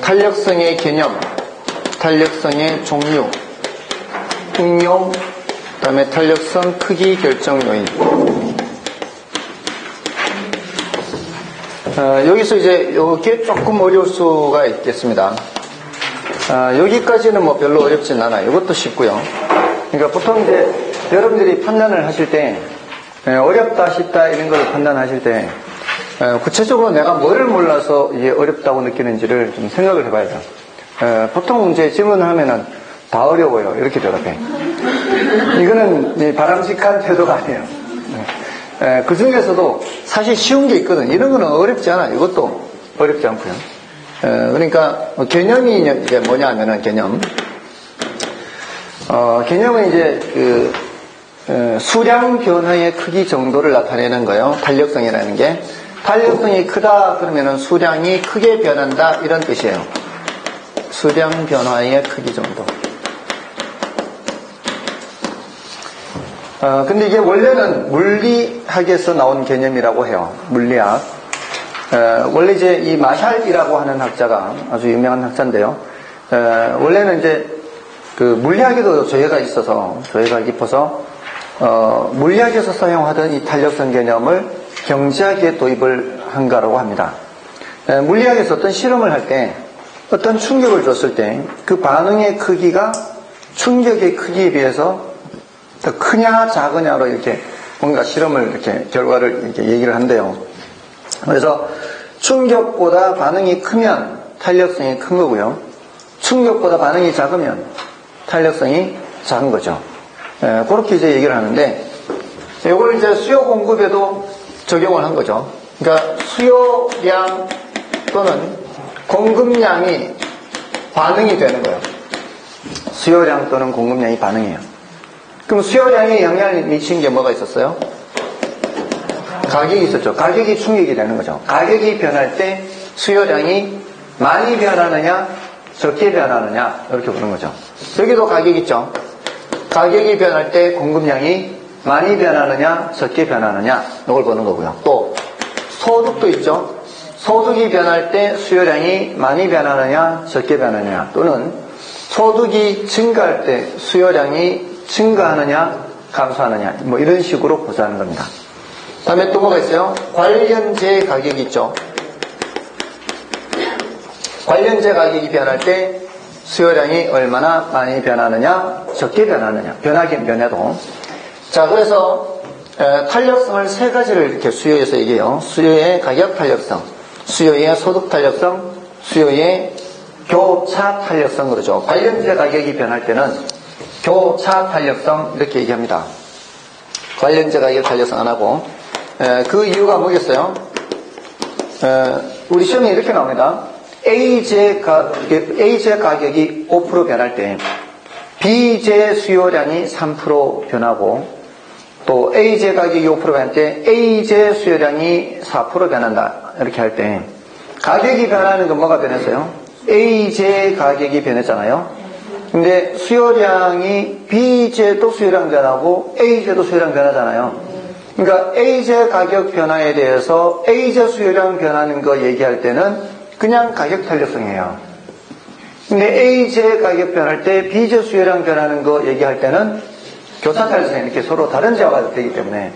탄력성의 개념, 탄력성의 종류, 응용, 그 다음에 탄력성 크기 결정 요인. 여기서 이제 이게 조금 어려울 수가 있겠습니다. 여기까지는 뭐 별로 어렵진 않아요. 이것도 쉽고요. 그러니까 보통 이제 여러분들이 판단을 하실 때 어렵다 쉽다 이런 걸 판단하실 때 구체적으로 내가 뭐를 몰라서 이게 어렵다고 느끼는지를 좀 생각을 해봐야 돼요. 보통 이제 질문하면은 다 어려워요 이렇게 대답해. 이거는 바람직한 태도가 아니에요. 그 중에서도 사실 쉬운 게 있거든. 이런 거는 어렵지 않아. 이것도 어렵지 않고요. 그러니까 개념이 이제 뭐냐면은 개념은 이제 수량 변화의 크기 정도를 나타내는 거예요. 탄력성이라는 게. 탄력성이 크다 그러면은 수량이 크게 변한다 이런 뜻이에요. 수량 변화의 크기 정도. 근데 이게 원래는 물리학에서 나온 개념이라고 해요. 물리학. 원래 이제 이 마샬이라고 하는 학자가 아주 유명한 학자인데요. 원래는 이제 그 물리학에도 조예가 깊어서 물리학에서 사용하던 이 탄력성 개념을 경제학에 도입을 한 거라고 합니다. 물리학에서 어떤 실험을 할 때 어떤 충격을 줬을 때 그 반응의 크기가 충격의 크기에 비해서 더 크냐 작으냐로 이렇게 뭔가 실험을 이렇게 결과를 이렇게 얘기를 한대요. 그래서 충격보다 반응이 크면 탄력성이 큰 거고요. 충격보다 반응이 작으면 탄력성이 작은 거죠. 그렇게 이제 얘기를 하는데 이걸 이제 수요 공급에도 적용을 한 거죠. 그러니까 수요량 또는 공급량이 반응이 되는 거예요. 수요량 또는 공급량이 반응이에요. 그럼 수요량에 영향을 미친 게 뭐가 있었어요? 가격이 있었죠. 가격이 충격이 되는 거죠. 가격이 변할 때 수요량이 많이 변하느냐 적게 변하느냐 이렇게 보는 거죠. 여기도 가격 있죠. 가격이 변할 때 공급량이 많이 변하느냐 적게 변하느냐 이걸 보는 거고요. 또 소득도 있죠. 소득이 변할 때 수요량이 많이 변하느냐 적게 변하느냐 또는 소득이 증가할 때 수요량이 증가하느냐 감소하느냐 뭐 이런 식으로 보자는 겁니다. 다음에 또 뭐가 있어요? 관련제 가격이 있죠. 관련제 가격이 변할 때 수요량이 얼마나 많이 변하느냐 적게 변하느냐 변하긴 변해도. 자, 그래서 탄력성을 세 가지를 이렇게 수요에서 얘기해요. 수요의 가격 탄력성, 수요의 소득 탄력성, 수요의 교차 탄력성 그러죠. 관련제 가격이 변할 때는 교차 탄력성 이렇게 얘기합니다. 관련제 가격 탄력성 안 하고. 그 이유가 뭐겠어요? 우리 시험에 이렇게 나옵니다. A제 가격이 5% 변할 때 B제 수요량이 3% 변하고 또 A제 가격이 5% 변할 때 A제 수요량이 4% 변한다 이렇게 할 때 가격이 변하는 건 뭐가 변했어요? A제 가격이 변했잖아요. 근데 수요량이 B제도 수요량 변하고 A제도 수요량 변하잖아요. 그러니까 A제 가격 변화에 대해서 A제 수요량 변하는 거 얘기할 때는 그냥 가격 탄력성이에요. 근데 A제 가격 변할 때 B제 수요량 변하는 거 얘기할 때는 교차 탄력성이 이렇게 서로 다른 제어가 되기 때문에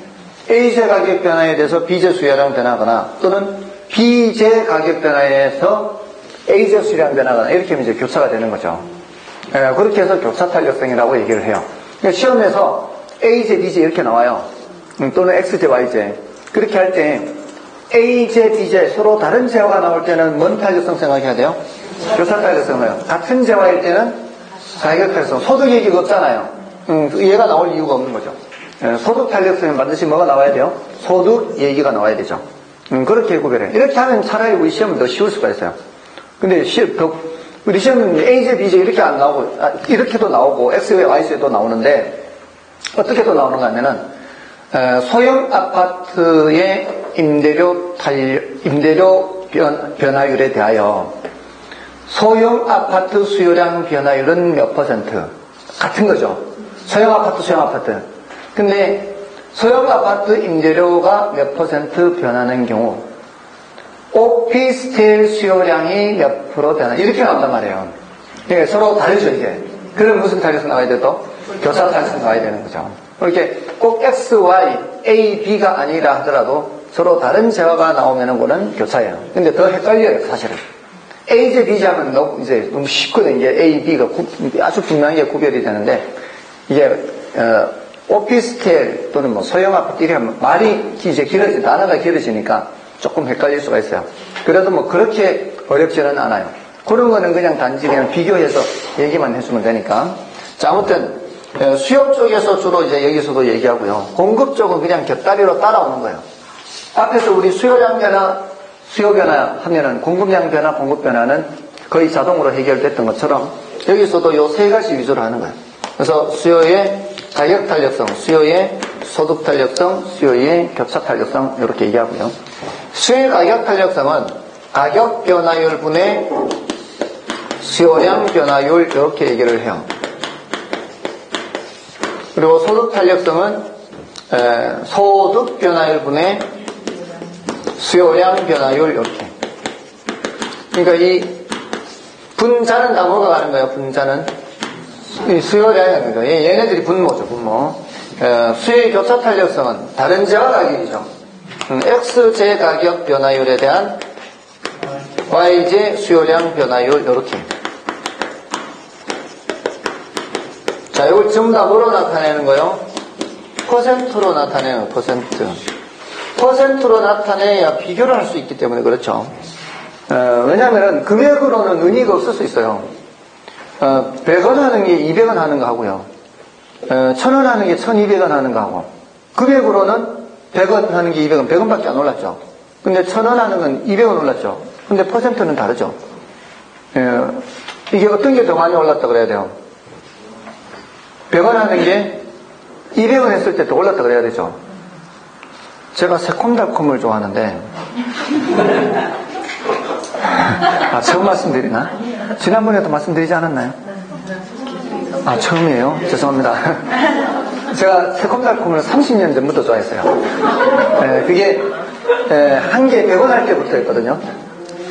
A제 가격 변화에 대해서 B제 수요량 변하거나 또는 B제 가격 변화에서 A제 수요량 변하거나 이렇게 하면 이제 교차가 되는 거죠. 그렇게 해서 교차 탄력성이라고 얘기를 해요. 그러니까 시험에서 A제, B제 이렇게 나와요. 또는 X제, Y제. 그렇게 할 때 A제, B제 서로 다른 제어가 나올 때는 뭔 탄력성 생각해야 돼요? 교차 탄력성을. 같은 제어일 때는 가격 탄력성. 소득 얘기가 없잖아요. 얘가 나올 이유가 없는 거죠. 소득 탄력성은 반드시 뭐가 나와야 돼요? 소득 얘기가 나와야 되죠. 그렇게 구별해요. 이렇게 하면 차라리 우리 시험은 더 쉬울 수가 있어요. 근데 우리 시험은 A제, B제 이렇게 안 나오고, 이렇게도 나오고, X에, Y제도 나오는데, 어떻게 또 나오는가 하면은, 소형 아파트의 임대료 변화율에 대하여 소형 아파트 수요량 변화율은 몇 %? 같은 거죠. 소형 아파트, 소형 아파트. 근데 소형 아파트 임대료가 몇 퍼센트 변하는 경우 오피스텔 수요량이 몇 프로 변하는 이렇게 나온단 말이에요. 예, 서로 다르죠 이게. 그럼 무슨 탄력성 나와야 돼 또? 교차 탄력성 나와야 되는 거죠. 이렇게 꼭 X, Y, A, B가 아니라 하더라도 서로 다른 재화가 나오면은 그거는 교차예요. 근데 더 헷갈려요 사실은. A제, B제 하면 이제 너무 쉽거든요. 이게 A, B가 아주 분명하게 구별이 되는데 이게 오피스텔 또는 뭐 소형 아파트 이렇게 하면 말이 이제 단어가 길어지니까 조금 헷갈릴 수가 있어요. 그래도 뭐 그렇게 어렵지는 않아요. 그런 거는 그냥 단지 그냥 비교해서 얘기만 해주면 되니까. 자, 아무튼 수요 쪽에서 주로 이제 여기서도 얘기하고요. 공급 쪽은 그냥 곁다리로 따라오는 거예요. 앞에서 우리 수요량 변화, 수요 변화 하면은 공급량 변화, 공급 변화는 거의 자동으로 해결됐던 것처럼 여기서도 요 세 가지 위주로 하는 거예요. 그래서 수요의 가격 탄력성, 수요의 소득 탄력성, 수요의 교차 탄력성 이렇게 얘기하고요. 수요의 가격 탄력성은 가격 변화율 분의 수요량 변화율 이렇게 얘기를 해요. 그리고 소득 탄력성은 소득 변화율 분의 수요량 변화율 이렇게. 그러니까 이 분자는 다 뭐가 가는 거예요? 분자는 수요량인 거예요. 얘네들이 분모죠, 분모. 수요의 교차 탄력성은 다른 재화 가격이죠. X제 가격 변화율에 대한 Y제 수요량 변화율 이렇게. 자, 이걸 전부 다 뭐로 나타내는 거예요? 퍼센트로 나타내는 퍼센트. 퍼센트로 나타내야 비교를 할 수 있기 때문에 그렇죠. 왜냐면은 금액으로는 의미가 없을 수 있어요. 100원 하는 게 200원 하는 거 하고요. 1000원 하는 게 1200원 하는 거 하고. 금액으로는 100원 하는 게 200원, 100원밖에 안 올랐죠. 근데 1000원 하는 건 200원 올랐죠. 근데 퍼센트는 다르죠. 이게 어떤 게 더 많이 올랐다 그래야 돼요? 100원 하는 게 200원 했을 때 더 올랐다 그래야 되죠. 제가 새콤달콤을 좋아하는데 처음 말씀드리나? 지난번에도 말씀드리지 않았나요? 처음이에요? 죄송합니다. 제가 새콤달콤을 30년 전부터 좋아했어요. 그게 한 개 100원 할 때부터 했거든요.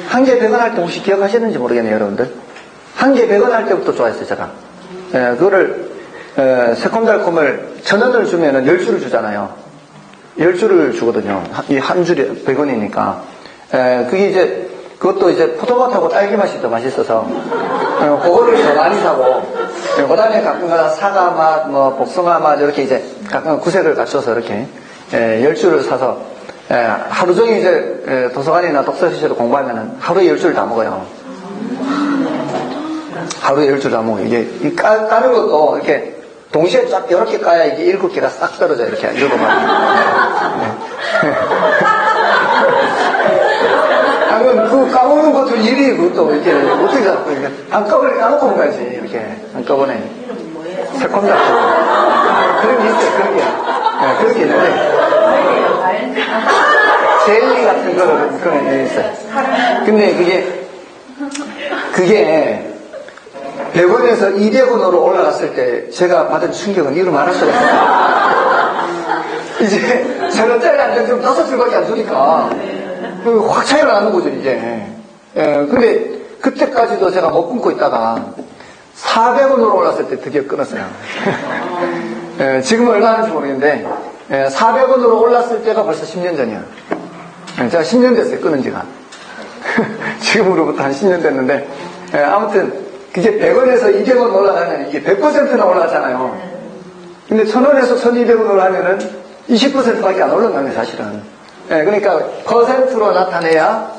한 개 100원 할 때 혹시 기억하시는지 모르겠네요, 여러분들. 한 개 100원 할 때부터 좋아했어요, 제가. 그거를 새콤달콤을 1000원을 주면은 10줄을 주잖아요. 10줄을 주거든요. 이 한 줄이 100원이니까. 그게 이제 그것도 이제 포도맛하고 딸기 맛이 더 맛있어서 그거를 더 많이 사고 그 다음에 가끔가다 사과 맛, 뭐 복숭아 맛 이렇게 이제 가끔 구색을 갖춰서 이렇게 10줄을 사서 하루 종일 이제 도서관이나 독서실에서 공부하면은 하루에 10줄 다 먹어요. 하루에 10줄 다 먹어요. 이게 까는 것도 이렇게 동시에 쫙 이렇게 까야 이게 7개가 싹 떨어져 이렇게 읽어봐요. 그럼 그 까먹는 것도 일이 그것도 이렇게 어떻게 잡고 이렇게 한꺼번에 까먹고 온 거지 이렇게 한꺼번에 새콤달콤 그런 게 있어요. 그런 게 있는데 젤리 같은 거는 그런 게 있어요. 근데 그게 100원에서 200원으로 올라갔을 때 제가 받은 충격은 이루 말할 수가 없어요. 이제 1000원짜리 안 되면 5줄밖에 안 주니까 확 차이가 나는 거죠 이제. 근데 그때까지도 제가 못 끊고 있다가 400원으로 올랐을 때 드디어 끊었어요. 지금은 얼마 하는지 모르겠는데 400원으로 올랐을 때가 벌써 10년 전이야. 제가 10년 됐어요 끊은 지가. 지금으로부터 한 10년 됐는데 아무튼 그게 100원에서 200원 올라가면 이게 100%나 올라가잖아요. 근데 1000원에서 1200원 올라가면은 20%밖에 안 올라가는 거예요 사실은. 그러니까 퍼센트로 나타내야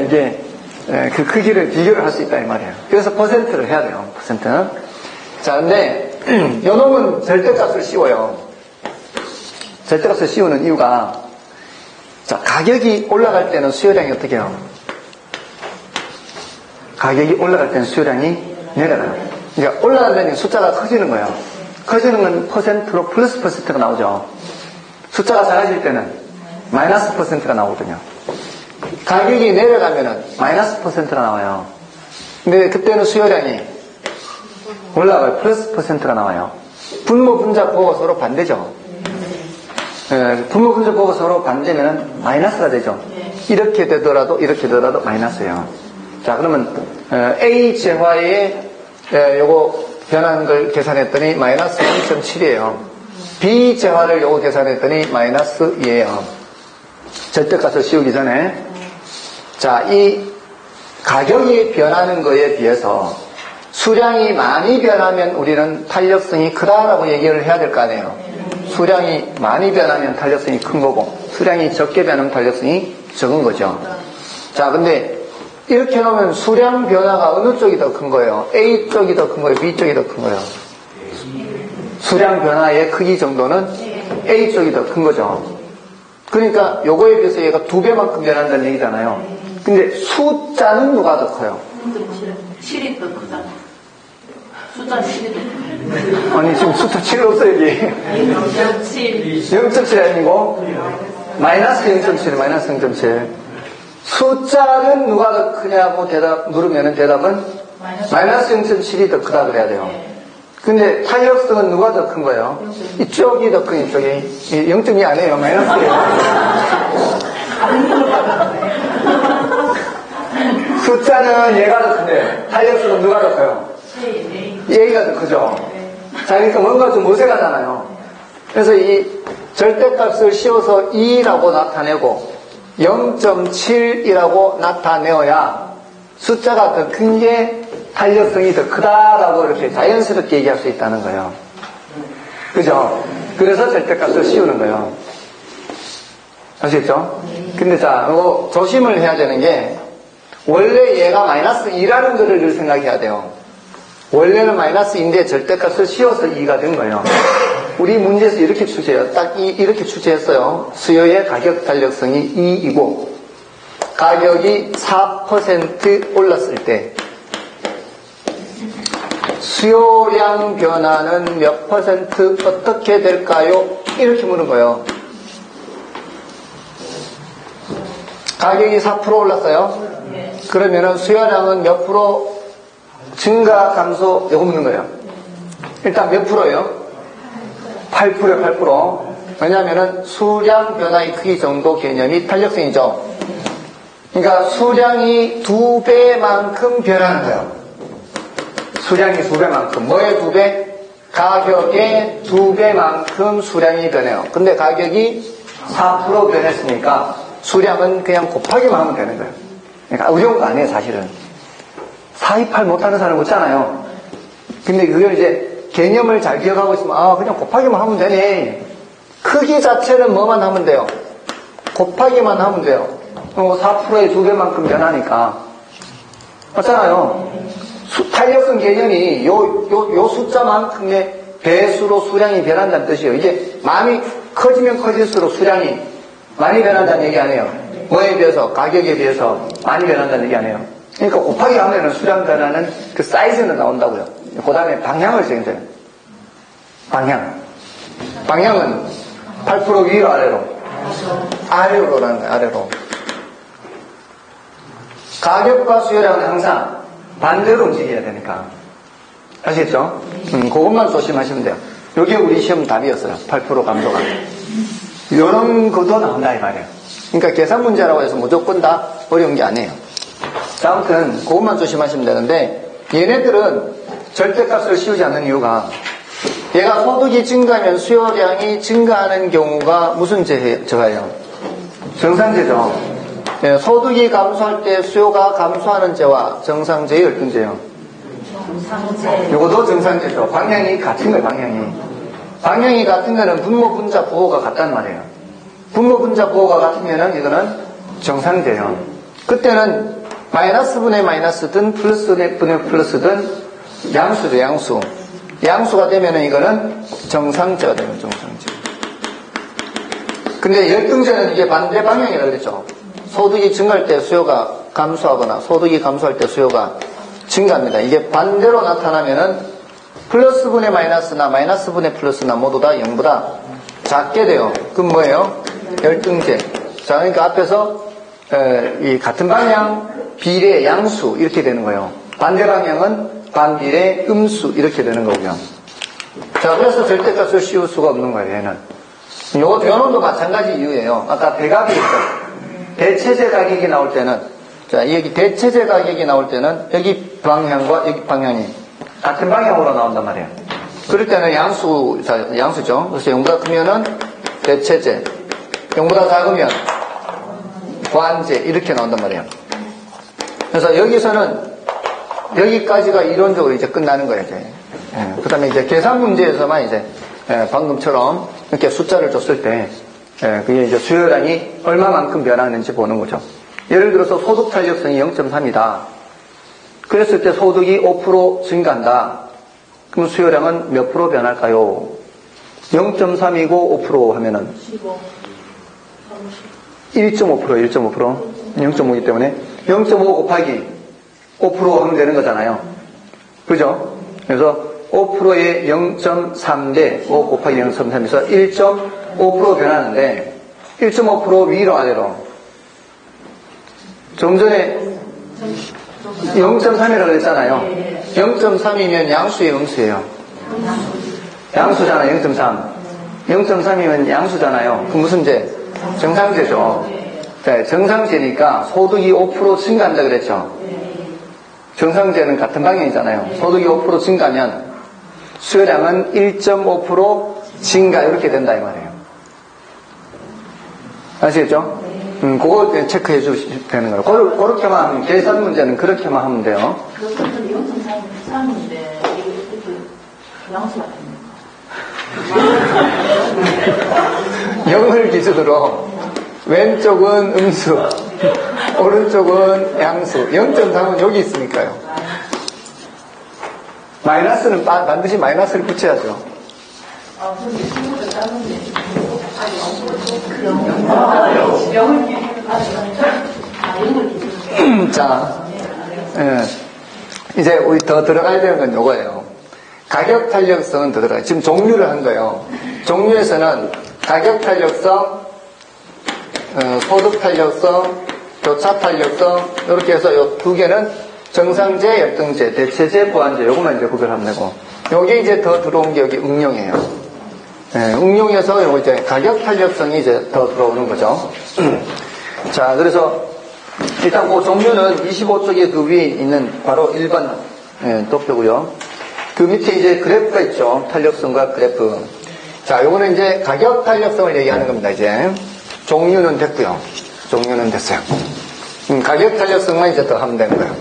이게 그 크기를 비교를 할 수 있다 이 말이에요. 그래서 퍼센트를 해야 돼요. 퍼센트. 자, 근데 요 놈은 절대값을 씌워요. 절대값을 씌우는 이유가 자, 가격이 올라갈 때는 수요량이 어떻게 해요? 가격이 올라갈 때는 수요량이 내려가요. 그러니까 올라가면 숫자가 커지는 거예요. 커지는 건 퍼센트로 플러스 퍼센트가 나오죠. 숫자가 작아질 때는 마이너스 퍼센트가 나오거든요. 가격이 내려가면은 마이너스 퍼센트가 나와요. 근데 그때는 수요량이 올라가요. 플러스 퍼센트가 나와요. 분모 분자 보고 서로 반대죠. 분모 분자 보고 서로 반대면 마이너스가 되죠. 이렇게 되더라도 마이너스예요. 자, 그러면 A 재화에 요거 변하는 걸 계산했더니 마이너스 0.7이에요. B 재화를 요거 계산했더니 마이너스 2예요. 절대값을 씌우기 전에. 자, 이 가격이 변하는 거에 비해서 수량이 많이 변하면 우리는 탄력성이 크다라고 얘기를 해야 될 거 아니에요. 수량이 많이 변하면 탄력성이 큰 거고, 수량이 적게 변하면 탄력성이 적은 거죠. 자, 근데 이렇게 놓으면 수량 변화가 어느 쪽이 더 큰 거예요? A 쪽이 더 큰 거예요? B 쪽이 더 큰 거예요? 수량 변화의 크기 정도는 A 쪽이 더 큰 거죠. 그러니까 요거에 비해서 얘가 2배만큼 변한다는 얘기잖아요. 근데 숫자는 누가 더 커요? 7이 더 크다. 숫자는 7이 더 크다. 아니, 지금 숫자 7 없어, 여기. 0.7. 0.7이 아니고, 마이너스 0.7. 숫자는 누가 더 크냐고 물으면 대답은 마이너스 0.7이 더 크다 그래야 돼요. 근데 탄력성은 누가 더 큰 거예요? 이쪽이 더 큰 이쪽이. 0.2 아니에요. 마이너스예요. 숫자는 얘가 더 큰데 탄력성은 누가 더 커요? A가 더 크죠. 자, 그러니까 뭔가 좀 어색하잖아요. 그래서 이 절대값을 씌워서 2라고 나타내고 0.7이라고 나타내어야 숫자가 더 큰 게 탄력성이 더 크다라고 이렇게 자연스럽게 얘기할 수 있다는 거예요. 그죠? 그래서 절대값을 씌우는 거예요. 아시겠죠? 근데 자, 이거 조심을 해야 되는 게 원래 얘가 마이너스 2라는 거를 늘 생각해야 돼요. 원래는 마이너스 2인데 절대값을 씌워서 2가 된 거예요. 우리 문제에서 이렇게 추제해요. 딱 이렇게 추제했어요. 수요의 가격 탄력성이 2이고 가격이 4% 올랐을 때 수요량 변화는 몇 퍼센트 어떻게 될까요? 이렇게 물은 거예요. 가격이 4% 올랐어요. 그러면은 수요량은 몇 프로 증가 감소 요거 묻는 거예요. 일단 몇 프로예요? 8%예요. 8%. 왜냐하면은 수량 변화의 크기 정도 개념이 탄력성이죠. 그러니까 수량이 2배만큼 변하는 거예요. 수량이 2배만큼. 뭐의 2배? 가격의 2배만큼 수량이 변해요. 근데 가격이 4% 변했으니까 수량은 그냥 곱하기만 하면 되는 거예요. 그러니까 어려운 거 아니에요, 사실은. 428 못하는 사람 없잖아요. 근데 그걸 이제 개념을 잘 기억하고 있으면, 그냥 곱하기만 하면 되네. 크기 자체는 뭐만 하면 돼요? 곱하기만 하면 돼요. 4%의 2배만큼 변하니까. 맞잖아요. 탄력성 개념이 요 숫자만큼의 배수로 수량이 변한다는 뜻이에요. 이게 많이 커지면 커질수록 수량이 많이 변한다는 얘기 아니에요. 뭐에 비해서? 가격에 비해서 많이 변한다는 얘기 아니에요. 그러니까 곱하기 하면은 수량 변화는 그 사이즈는 나온다고요. 그 다음에 방향을 정해줘요. 방향은 8% 위로 아래로? 아래로라는 거예요, 아래로. 가격과 수요량은 항상 반대로 움직여야 되니까. 아시겠죠? 그것만 조심하시면 돼요. 이게 우리 시험 답이었어요. 8% 감소가. 이런 것도 나온다, 이 말이에요. 그러니까 계산 문제라고 해서 무조건 다 어려운 게 아니에요. 자, 아무튼 그것만 조심하시면 되는데, 얘네들은 절대값을 씌우지 않는 이유가 얘가 소득이 증가하면 수요량이 증가하는 경우가 무슨 저하예요? 정상제죠. 네, 소득이 감소할 때 수요가 감소하는 제와 정상제의 어떤 제요? 정상제. 요것도 정상제죠. 방향이 같은 거예요, 방향이 같은 거는 분모 분자 부호가 같단 말이에요. 분모 분자 부호가 같으면은 이거는 정상제예요. 그때는 마이너스 분의 마이너스든 플러스 분의 플러스든 양수죠, 양수. 양수가 되면은 이거는 정상제가 되는 정상제. 근데 열등제는 이게 반대 방향이라고 그랬죠. 소득이 증가할 때 수요가 감소하거나 소득이 감소할 때 수요가 증가합니다. 이게 반대로 나타나면은 플러스 분의 마이너스나 마이너스 분의 플러스나 모두 다 0보다 작게 돼요. 그럼 뭐예요? 열등제. 자, 그러니까 앞에서 이 같은 방향 비례 양수 이렇게 되는 거예요. 반대 방향은 반비례 음수 이렇게 되는 거고요. 자, 그래서 절대값을 씌울 수가 없는 거예요, 얘는. 요놈도 마찬가지 이유예요. 아까 대각이 있죠. 대체제 가격이 나올 때는, 자, 여기 대체제 가격이 나올 때는 여기 방향과 여기 방향이 같은 방향으로 나온단 말이에요. 그럴 때는 양수죠. 그래서 0보다 크면은 대체제, 0보다 작으면 관제, 이렇게 나온단 말이에요. 그래서 여기서는 여기까지가 이론적으로 이제 끝나는 거예요, 이제. 그 다음에 이제 계산 문제에서만 이제, 방금처럼 이렇게 숫자를 줬을 때, 그게 이제 수요량이 얼마만큼 변하는지 보는 거죠. 예를 들어서 소득 탄력성이 0.3이다. 그랬을 때 소득이 5% 증가한다. 그럼 수요량은 몇 프로 변할까요? 0.3이고 5% 하면은 1.5%, 0.5이기 때문에 0.5 곱하기 5% 하면 되는 거잖아요. 그죠? 그래서 5%의 0.3 대 5 곱하기 0.3에서 1.5% 변하는데 1.5% 위로 아래로 좀 전에 0.3이라고 그랬잖아요. 0.3이면 양수예요, 음수예요? 양수잖아요, 0.3. 0.3이면 양수잖아요. 그 무슨 제? 정상제죠. 네, 정상제니까 소득이 5% 증가한다 그랬죠. 정상제는 같은 방향이잖아요. 소득이 5% 증가하면 수요량은 1.5% 증가 이렇게 된다 이 말이에요. 아시겠죠? 그거 체크해 주시면 되는 거예요. 그렇게만 하면, 계산 문제는 그렇게만 하면 돼요. 그것은 0.3이 비싼인데 이게 양수가 됩니까? 0을 기준으로 왼쪽은 음수, 오른쪽은 양수, 0.3은 여기 있으니까요. 마이너스는 반드시 마이너스를 붙여야죠. 근데 친구들 따는데 자, 이제 우리 더 들어가야 되는 건 요거예요. 가격 탄력성은 더 들어가요. 지금 종류를 한 거예요. 종류에서는 가격 탄력성, 소득 탄력성, 교차 탄력성, 이렇게 해서 요 두 개는 정상제, 역등제, 대체제, 보완제, 요것만 이제 구별하면 되고, 요게 이제 더 들어온 게 여기 응용이에요. 응용에서 요거 이제 가격 탄력성이 이제 더 들어오는 거죠. 자, 그래서 일단 그 종류는 25쪽에 그 위에 있는 바로 1번 도표고요. 그 밑에 이제 그래프가 있죠. 탄력성과 그래프. 자, 요거는 이제 가격 탄력성을 얘기하는 겁니다, 이제. 종류는 됐고요. 종류는 됐어요. 가격 탄력성만 이제 더 하면 되는 거예요.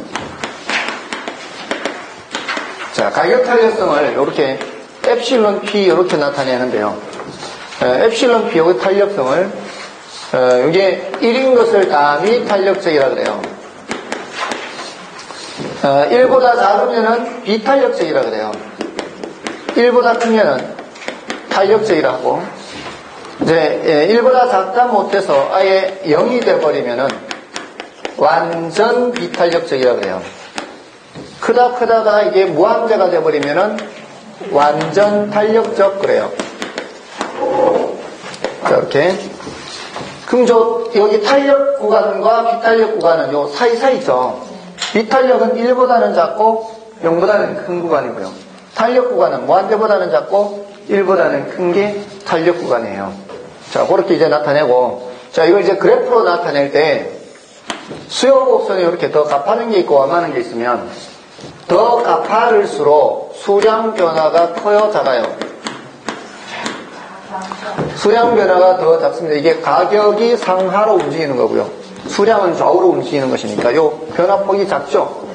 자, 가격 탄력성을 이렇게 엡실론 P 이렇게 나타내는데요. 엡실론 P 요거 탄력성을 이게 1인 것을 다 미탄력적이라 그래요. 1보다 작으면은 비탄력적이라 그래요. 1보다 크면은 탄력적이라 하고, 이제 1보다 작다 못해서 아예 0이 돼버리면은 완전 비탄력적이라 그래요. 크다가 이게 무한대가 돼버리면은 완전 탄력적 그래요. 자, 이렇게. 그럼 여기 탄력 구간과 비탄력 구간은 요 사이사이죠. 비탄력은 1보다는 작고 0보다는 큰 구간이고요. 탄력 구간은 무한대보다는 작고 1보다는 큰 게 탄력 구간이에요. 자, 그렇게 이제 나타내고, 자, 이걸 이제 그래프로 나타낼 때 수요 곡선이 이렇게 더 가파른 게 있고 완만한 게 있으면 더 가파를수록 수량 변화가 커요, 작아요? 수량 변화가 더 작습니다. 이게 가격이 상하로 움직이는 거고요. 수량은 좌우로 움직이는 것이니까 요 변화폭이 작죠.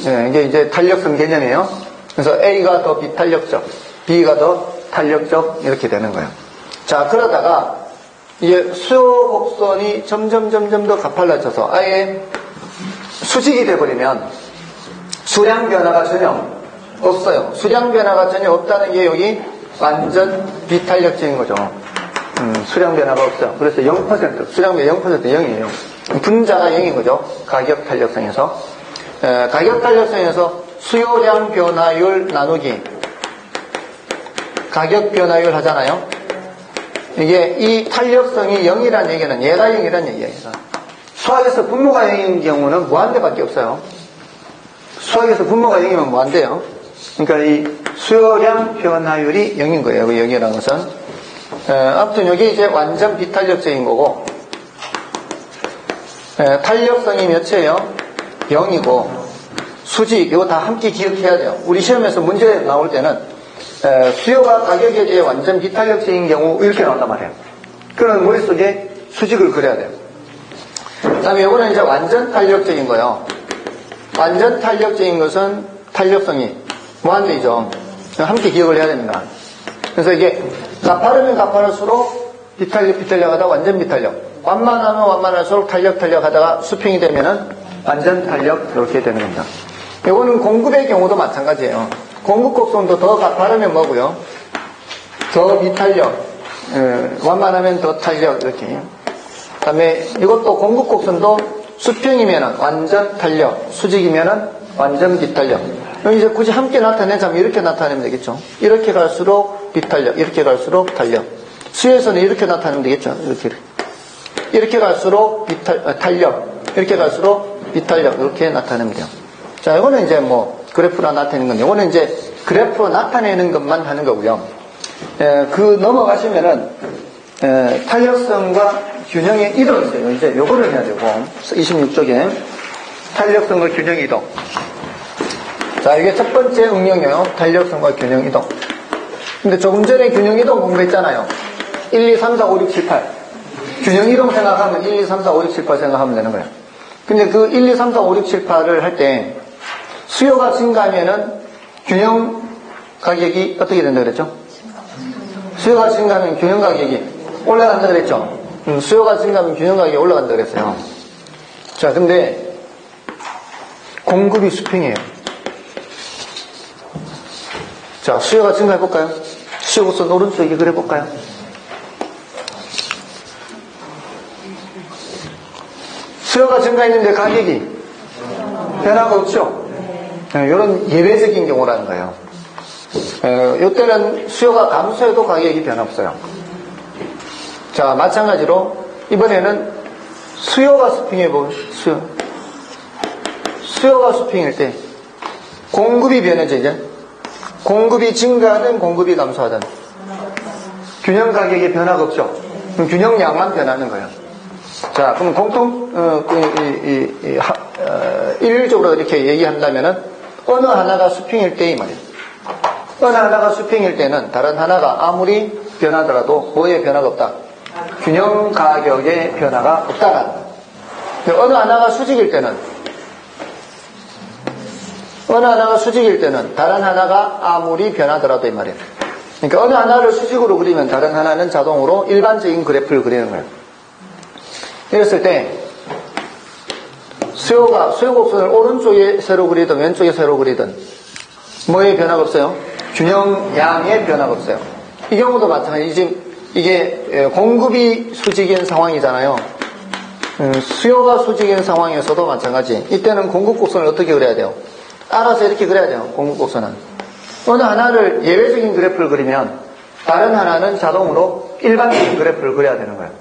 네, 이게 이제 탄력성 개념이에요. 그래서 A가 더 비탄력적, B가 더 탄력적 이렇게 되는 거예요. 자, 그러다가 이게 수요 곡선이 점점 더 가팔라져서 아예 수직이 돼버리면 수량 변화가 전혀 없어요. 수량 변화가 전혀 없다는 게 여기 완전 비탄력적인 거죠. 수량 변화가 없어요. 그래서 0%, 수량 변화 0% 0이에요. 분자가 0인 거죠. 가격 탄력성에서. 가격 탄력성에서 수요량 변화율 나누기 가격 변화율 하잖아요. 이게 이 탄력성이 0이라는 얘기는 얘가 0이라는 얘기예요. 수학에서 분모가 0인 경우는 무한대밖에 없어요. 수학에서 분모가 0이면 무한대요. 그러니까 이 수요량 변화율이 0인 거예요. 여기라는 것은. 아무튼 이게 이제 완전 비탄력적인 거고, 탄력성이 몇이에요? 0이고, 수직, 이거 다 함께 기억해야 돼요. 우리 시험에서 문제 나올 때는, 수요가 가격에 대해 완전 비탄력적인 경우 이렇게 나온단 말이에요. 그러면 머릿속에 수직을 그려야 돼요. 그 다음에 이거는 이제 완전 탄력적인 거예요. 완전 탄력적인 것은 탄력성이 무한대이죠. 함께 기억을 해야 됩니다. 그래서 이게 가파르면 가파를수록 비탄력 하다가 완전 비탄력, 완만하면 완만할수록 탄력 하다가 수평이 되면은 완전 탄력 이렇게 되는 겁니다. 이거는 공급의 경우도 마찬가지예요. 공급 곡선도 더 가파르면 뭐고요? 더 비탄력, 완만하면 더 탄력 이렇게. 그 다음에 이것도 공급 곡선도 수평이면은 완전 탄력, 수직이면은 완전 비탄력. 여기 이제 굳이 함께 나타내자면 이렇게 나타내면 되겠죠. 이렇게 갈수록 비탄력, 이렇게 갈수록 탄력. 수에서는 이렇게 나타내면 되겠죠. 이렇게 갈수록 탄력, 이렇게 갈수록 비탄력, 이렇게 나타내면 돼요. 자, 이거는 이제 뭐 그래프로 나타내는 건데, 이거는 이제 그래프로 나타내는 것만 하는 거고요. 그 넘어가시면은 탄력성과 균형의 이동이 있어요. 이제 요거를 해야 되고, 26쪽에 탄력성과 균형 이동. 자, 이게 첫 번째 응용이에요. 탄력성과 균형 이동. 근데 조금 전에 균형 이동 공부했잖아요. 1, 2, 3, 4, 5, 6, 7, 8. 균형 이동 생각하면 1, 2, 3, 4, 5, 6, 7, 8 생각하면 되는 거예요. 근데 그 1, 2, 3, 4, 5, 6, 7, 8을 할 때 수요가 증가하면은 균형 가격이 어떻게 된다 그랬죠? 수요가 증가하면 균형 가격이 올라간다 그랬죠? 수요가 증가하면 균형 가격이 올라간다 그랬어요. 자, 근데 공급이 수평이에요. 자, 수요가 증가해볼까요? 수요 곡선 오른쪽에 그려볼까요? 수요가 증가했는데 가격이 변화가 없죠? 이런 예외적인 경우라는 거예요. 이때는 수요가 감소해도 가격이 변화 없어요. 자, 마찬가지로 이번에는 수요가 수평해보면 수요가 수평일 때 공급이 변하죠. 이제 공급이 증가하든 공급이 감소하든 균형 가격에 변화가 없죠. 그럼 균형량만 변하는 거예요. 자, 그럼 일률적으로 이렇게 얘기한다면은 어느 하나가 수평일 때 이 말이에요. 어느 하나가 수평일 때는 다른 하나가 아무리 변하더라도 뭐에 변화가 없다? 균형 가격에 변화가 없다라는 거예요. 어느 하나가 수직일 때는 다른 하나가 아무리 변하더라도 이 말이에요. 그러니까 어느 하나를 수직으로 그리면 다른 하나는 자동으로 일반적인 그래프를 그리는 거예요. 이랬을 때 수요 곡선을 오른쪽에 세로 그리든 왼쪽에 세로 그리든 뭐에 변화가 없어요? 균형량에 변화가 없어요. 이 경우도 마찬가지. 지금 이게 공급이 수직인 상황이잖아요. 수요가 수직인 상황에서도 마찬가지. 이때는 공급 곡선을 어떻게 그려야 돼요? 알아서 이렇게 그려야 돼요. 공급 곡선은 어느 하나를 예외적인 그래프를 그리면 다른 하나는 자동으로 일반적인 그래프를 그려야 되는 거예요.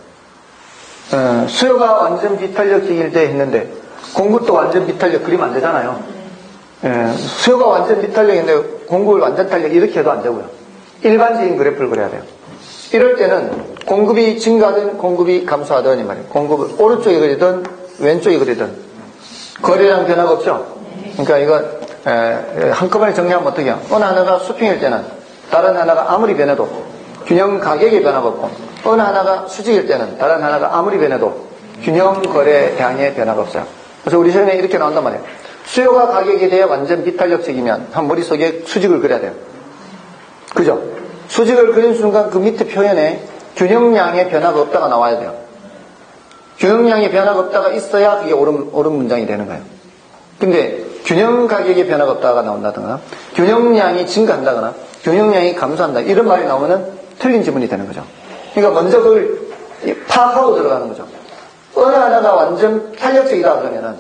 수요가 완전 비탄력적일 때 했는데 공급도 완전 비탄력 그리면 안 되잖아요. 수요가 완전 비탄력인데 공급을 완전 탄력 이렇게 해도 안 되고요. 일반적인 그래프를 그려야 돼요. 이럴 때는 공급이 증가하든 공급이 감소하든 이 말이에요. 공급을 오른쪽에 그리든 왼쪽에 그리든 거래량 변화가 없죠. 그러니까 이거 한꺼번에 정리하면 어떻게 해요? 어느 하나가 수평일 때는 다른 하나가 아무리 변해도 균형 가격에 변화가 없고, 어느 하나가 수직일 때는 다른 하나가 아무리 변해도 균형 거래량에 변화가 없어요. 그래서 우리 시험에 이렇게 나온단 말이에요. 수요가 가격에 대해 완전 비탄력적이면 한 머릿속에 수직을 그려야 돼요. 그죠? 수직을 그린 순간 그 밑에 표현에 균형량의 변화가 없다가 나와야 돼요. 균형량의 변화가 없다가 있어야 그게 옳은 문장이 되는 거예요. 근데 균형 가격의 변화가 없다가 나온다거나 균형량이 증가한다거나 균형량이 감소한다 이런 말이 나오면 틀린 지문이 되는 거죠. 그러니까 먼저 그걸 파악하고 들어가는 거죠. 어느 하나가 완전 탄력적이다 그러면은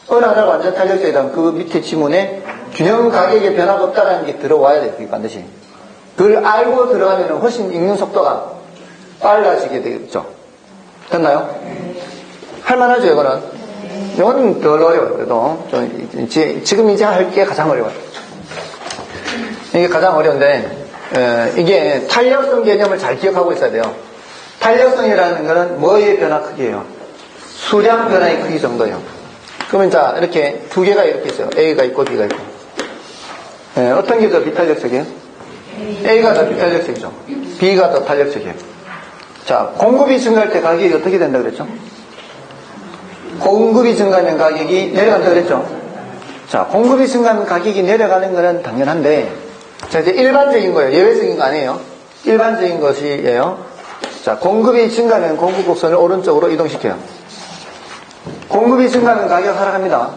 어느 하나가 완전 탄력적이다 그 밑에 지문에 균형 가격의 변화가 없다는 게 들어와야 돼요. 그게 반드시. 그걸 알고 들어가면 훨씬 읽는 속도가 빨라지게 되겠죠. 됐나요? 할만하죠, 이거는? 이거는 덜 어려워요, 그래도. 지금 이제 할 게 가장 어려워요. 이게 가장 어려운데, 이게 탄력성 개념을 잘 기억하고 있어야 돼요. 탄력성이라는 거는 뭐의 변화 크기예요? 수량 변화의 크기 정도예요. 그러면 자, 이렇게 두 개가 이렇게 있어요. A가 있고 B가 있고. 어떤 게 더 비탄력적이에요? A가 더 비탄력적이죠. B가 더 탄력적이에요. 자, 공급이 증가할 때 가격이 어떻게 된다 그랬죠? 공급이 증가하면 가격이 내려간다 그랬죠? 자, 공급이 증가하면 가격이 내려가는 거는 당연한데, 자, 이제 일반적인 거예요. 예외적인 거 아니에요. 일반적인 것이에요. 자, 공급이 증가하면 공급 곡선을 오른쪽으로 이동시켜요. 공급이 증가하면 가격 하락합니다.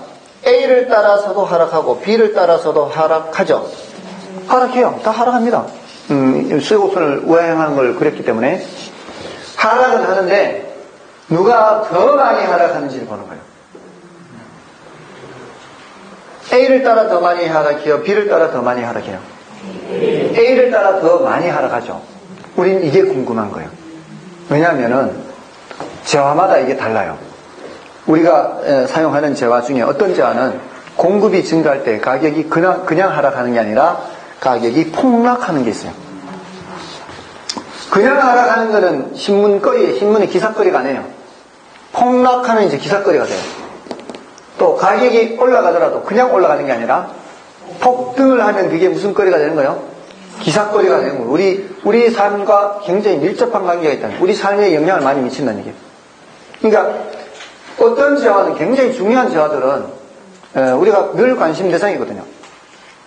A를 따라서도 하락하고 B를 따라서도 하락하죠. 하락해요. 다 하락합니다. 수요곡선을 우하향한 걸 그렸기 때문에 하락은 하는데 누가 더 많이 하락하는지를 보는 거예요. A를 따라 더 많이 하락해요? B를 따라 더 많이 하락해요? A를 따라 더 많이 하락하죠. 우린 이게 궁금한 거예요. 왜냐하면은 재화마다 이게 달라요. 우리가 사용하는 재화 중에 어떤 재화는 공급이 증가할 때 가격이 그냥 하락하는 게 아니라 가격이 폭락하는 게 있어요. 그냥 하락하는 거는 신문의 기사거리가 아니에요. 폭락하는 이제 기사거리가 돼요. 또 가격이 올라가더라도 그냥 올라가는 게 아니라 폭등을 하면 그게 무슨 거리가 되는 거예요? 기사거리가 되는 거예요. 우리 삶과 굉장히 밀접한 관계가 있다는 거예요. 우리 삶에 영향을 많이 미친다는 얘기예요. 그러니까 어떤 재화는 굉장히 중요한 재화들은 우리가 늘 관심 대상이거든요.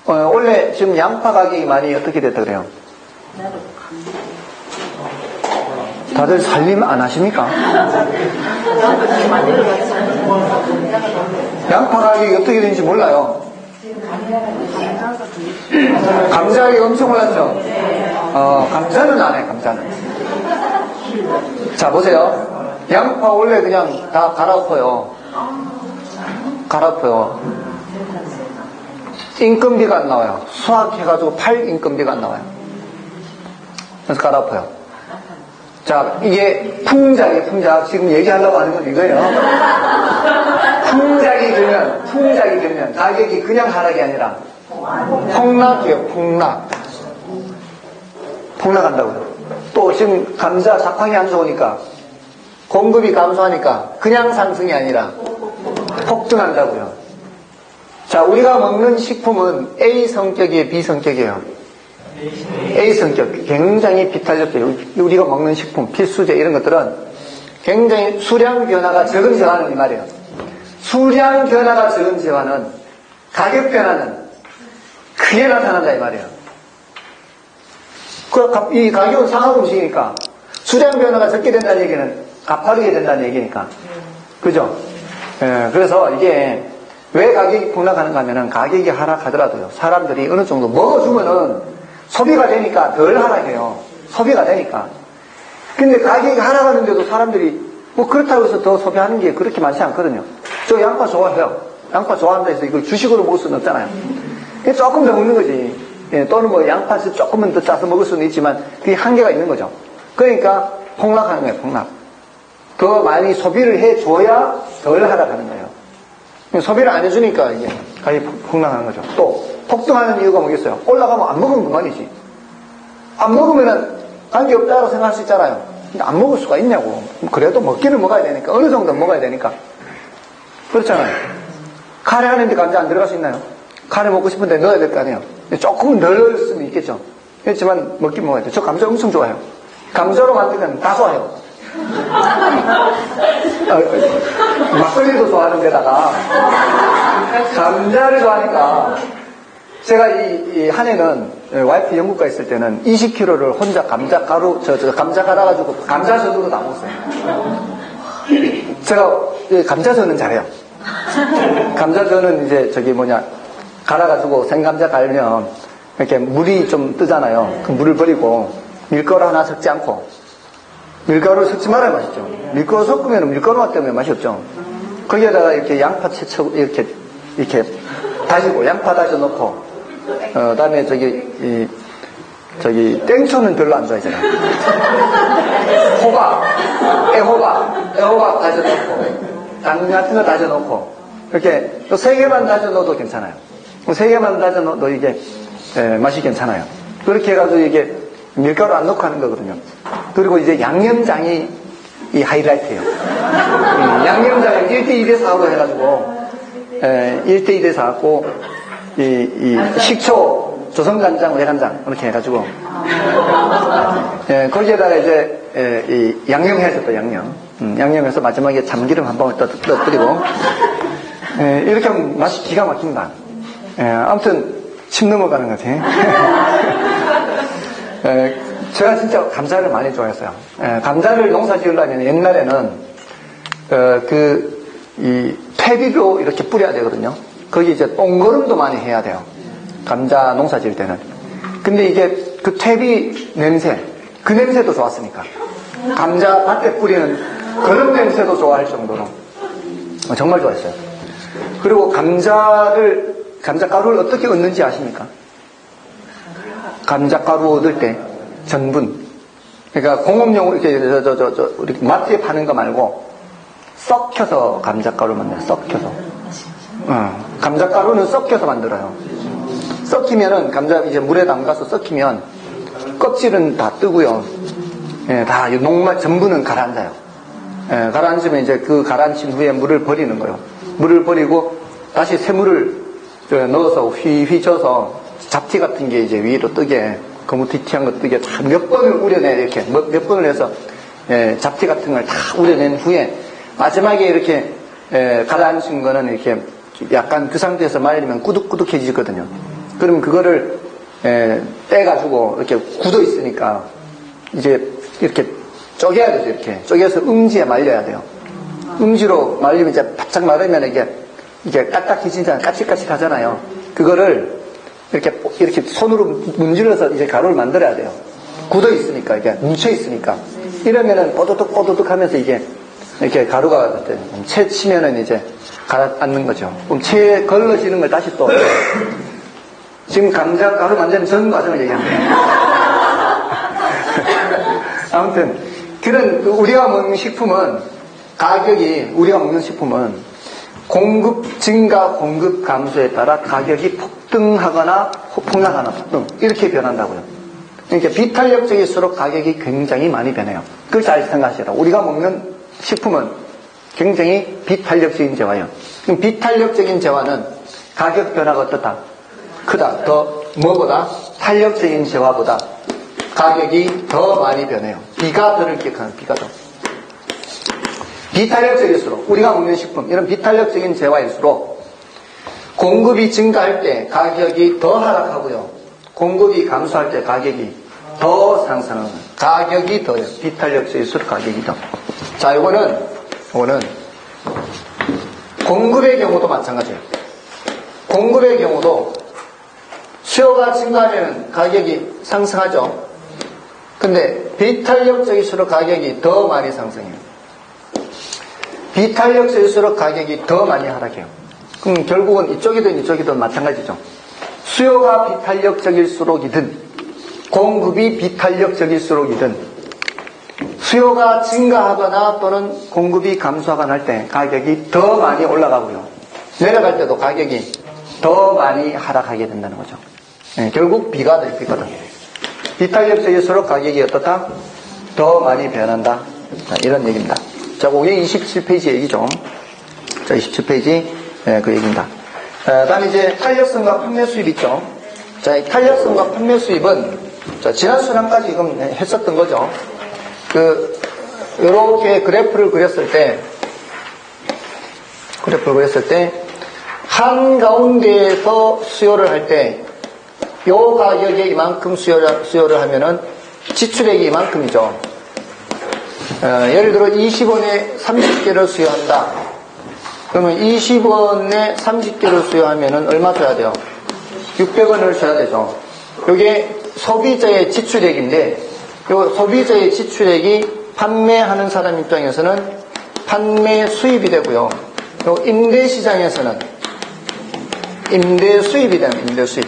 원래 지금 양파 가격이 많이 어떻게 됐다 그래요? 다들 살림 안 하십니까? 양파 가격이 어떻게 되는지 몰라요. 감자 가격이 엄청 올랐죠? 감자는 안 해, 감자는. 자, 보세요. 양파 원래 그냥 다 갈아엎어요. 인건비가 안 나와요. 수확해가지고 팔 인건비가 안 나와요. 그래서 갈아엎어요. 자, 이게 풍작. 지금 얘기하려고 하는 건 이거예요. 풍작이 들면 가격이 그냥 하락이 아니라 폭락이에요, 폭락. 폭락한다고요. 또 지금 감자 작황이 안 좋으니까 공급이 감소하니까 그냥 상승이 아니라 폭등한다고요. 자, 우리가 먹는 식품은 A 성격이에요, B 성격이에요? A 성격. 굉장히 비탄력적이에요. 우리가 먹는 식품, 필수제 이런 것들은 굉장히 수량 변화가 적은 재화는 이 말이에요. 수량 변화가 적은 재화는 가격 변화는 크게 나타난다 이 말이에요. 이 가격은 상업 음식이니까 수량 변화가 적게 된다는 얘기는 가파르게 된다는 얘기니까. 그죠? 그래서 이게 왜 가격이 폭락하는가 하면은 가격이 하락하더라도요. 사람들이 어느 정도 먹어주면은 소비가 되니까 덜 하락해요. 소비가 되니까. 근데 가격이 하락하는데도 사람들이 뭐 그렇다고 해서 더 소비하는 게 그렇게 많지 않거든요. 저 양파 좋아해요. 양파 좋아한다 해서 이걸 주식으로 먹을 수는 없잖아요. 조금 더 먹는 거지. 또는 뭐 양파를 조금은 더 짜서 먹을 수는 있지만 그게 한계가 있는 거죠. 그러니까 폭락하는 거예요, 폭락. 더 많이 소비를 해줘야 덜 하락하는 거예요. 소비를 안 해주니까 이게 가격이 폭락하는 거죠. 또 폭등하는 이유가 뭐겠어요? 올라가면 안 먹으면 그만이지. 안 먹으면은 관계없다고 생각할 수 있잖아요. 근데 안 먹을 수가 있냐고. 그래도 먹기는 먹어야 되니까. 어느 정도 먹어야 되니까. 그렇잖아요. 카레 하는데 감자 안 들어갈 수 있나요? 카레 먹고 싶은데 넣어야 될 거 아니에요. 조금은 덜 넣을 수는 있겠죠. 그렇지만 먹긴 먹어야 돼요. 저 감자 엄청 좋아해요. 감자로 만들면 다 좋아해요. 막걸리도 좋아하는 데다가 감자를 좋아하니까 제가 이 한 해는 와이프 영국 가 있을 때는 20kg를 혼자 감자 갈아가지고 감자전으로 다 먹었어요. 제가 감자전은 잘해요. 감자전은 이제 갈아가지고 생감자 갈면 이렇게 물이 좀 뜨잖아요. 그 물을 버리고 밀가루 하나 섞지 않고 밀가루를 섞지 말아야 맛있죠. 밀가루 섞으면 밀가루 맛 때문에 맛이 없죠. 거기에다가 이렇게 양파 채쳐 이렇게 다지고 양파 다져 넣고 그다음에 땡초는 별로 안 좋아하잖아요. 애호박 다져 넣고 당근 같은 거 다져 넣고 이렇게 또 3개만 다져 넣어도 괜찮아요. 3개만 다져 넣어도 이게 맛이 괜찮아요. 그렇게 해가지고 이게 밀가루 안 넣고 하는 거거든요. 그리고 이제 양념장이 이 하이라이트예요. 양념장을 1대1에 4로 해가지고, 1대1에 4갖고, 이 식초, 조선간장, 외간장, 이렇게 해가지고, 거기에다가 이제, 이 양념해서 또 양념. 양념해서 마지막에 참기름 한 방울 떠뜨리고, 이렇게 하면 맛이 기가 막힌다. 아무튼, 침 넘어가는 것 같아. 제가 진짜 감자를 많이 좋아했어요. 감자를 농사 지으려면 옛날에는, 이 퇴비로 이렇게 뿌려야 되거든요. 거기 이제 똥거름도 많이 해야 돼요. 감자 농사 지을 때는. 근데 이게 그 퇴비 냄새, 그 냄새도 좋았으니까. 감자 밭에 뿌리는 그런 냄새도 좋아할 정도로. 정말 좋아했어요. 그리고 감자가루를 어떻게 얻는지 아십니까? 감자가루 얻을 때 전분. 그러니까 공업용으로 이렇게 우리 마트에 파는 거 말고 썩혀서 감자가루 만들어요. 썩혀서. 감자가루는 썩혀서 만들어요. 썩히면은 감자 이제 물에 담가서 썩히면 껍질은 다 뜨고요. 다 녹말 전부는 가라앉아요. 가라앉으면 이제 그 가라앉힌 후에 물을 버리는 거예요. 물을 버리고 다시 새물을 넣어서 휘휘 져서 잡티 같은 게 이제 위로 뜨게, 거무튀튀한 거 뜨게 다 몇 번을 우려내, 이렇게. 몇 번을 해서, 잡티 같은 걸 다 우려낸 후에, 마지막에 이렇게, 가라앉은 거는 이렇게 약간 그 상태에서 말리면 꾸덕꾸덕해지거든요. 그럼 그거를, 떼가지고 이렇게 굳어 있으니까, 이제 이렇게 쪼개야 되죠, 이렇게. 쪼개서 음지에 말려야 돼요. 음지로 말리면 이제 바짝 마르면 이게 딱딱해지잖아요. 까칠까칠하잖아요. 그거를 이렇게 손으로 문질러서 이제 가루를 만들어야 돼요. 굳어 있으니까, 이게 뭉쳐 있으니까. 이러면은 뽀드득 하면서 이게 이렇게 가루가 채 치면은 이제 가라앉는 거죠. 그럼 채 걸러지는 걸 다시 또 지금 감자 가루 만드는 전 과정을 얘기합니다. 아무튼 그런 우리가 먹는 식품은 우리가 먹는 식품은 공급 증가, 공급 감소에 따라 가격이 폭등하거나 폭락하거나 폭등 이렇게 변한다고요. 그러니까 비탄력적일수록 가격이 굉장히 많이 변해요. 그걸 잘 생각하시라. 우리가 먹는 식품은 굉장히 비탄력적인 재화예요. 그럼 비탄력적인 재화는 가격 변화가 어떻다? 크다. 더 뭐보다? 탄력적인 재화보다 가격이 더 많이 변해요. 비가 더를 기억하는 비가 더. 비탄력적일수록 우리가 먹는 식품 이런 비탄력적인 재화일수록 공급이 증가할 때 가격이 더 하락하고요. 공급이 감소할 때 가격이 더 상승하는 거예요. 가격이 더요. 비탄력적일수록 가격이 더. 자, 이거는 공급의 경우도 마찬가지예요. 공급의 경우도 수요가 증가하면 가격이 상승하죠. 근데 비탄력적일수록 가격이 더 많이 상승해요. 비탄력적일수록 가격이 더 많이 하락해요. 그럼 결국은 이쪽이든 마찬가지죠. 수요가 비탄력적일수록이든 공급이 비탄력적일수록이든 수요가 증가하거나 또는 공급이 감소하거나 할 때 가격이 더 많이 올라가고요. 내려갈 때도 가격이 더 많이 하락하게 된다는 거죠. 결국 비가 될 수 있거든요. 비탄력적일수록 가격이 어떻다? 더 많이 변한다. 자, 이런 얘기입니다. 자, 그게 27페이지 얘기죠. 자, 27페이지, 그 얘기입니다. 다음 이제 탄력성과 판매 수입 있죠. 자, 이 탄력성과 판매 수입은, 자, 지난 수량까지 지금 했었던 거죠. 요렇게 그래프를 그렸을 때, 한가운데에서 수요를 할 때, 요 가격에 이만큼 수요를 하면은 지출액이 이만큼이죠. 예를 들어 20원에 30개를 수요한다. 그러면 20원에 30개를 수요하면은 얼마 줘야 돼요? 600원을 줘야 되죠. 이게 소비자의 지출액인데, 요 소비자의 지출액이 판매하는 사람 입장에서는 판매 수입이 되고요. 요 임대 시장에서는 임대 수입이 되는 임대 수입.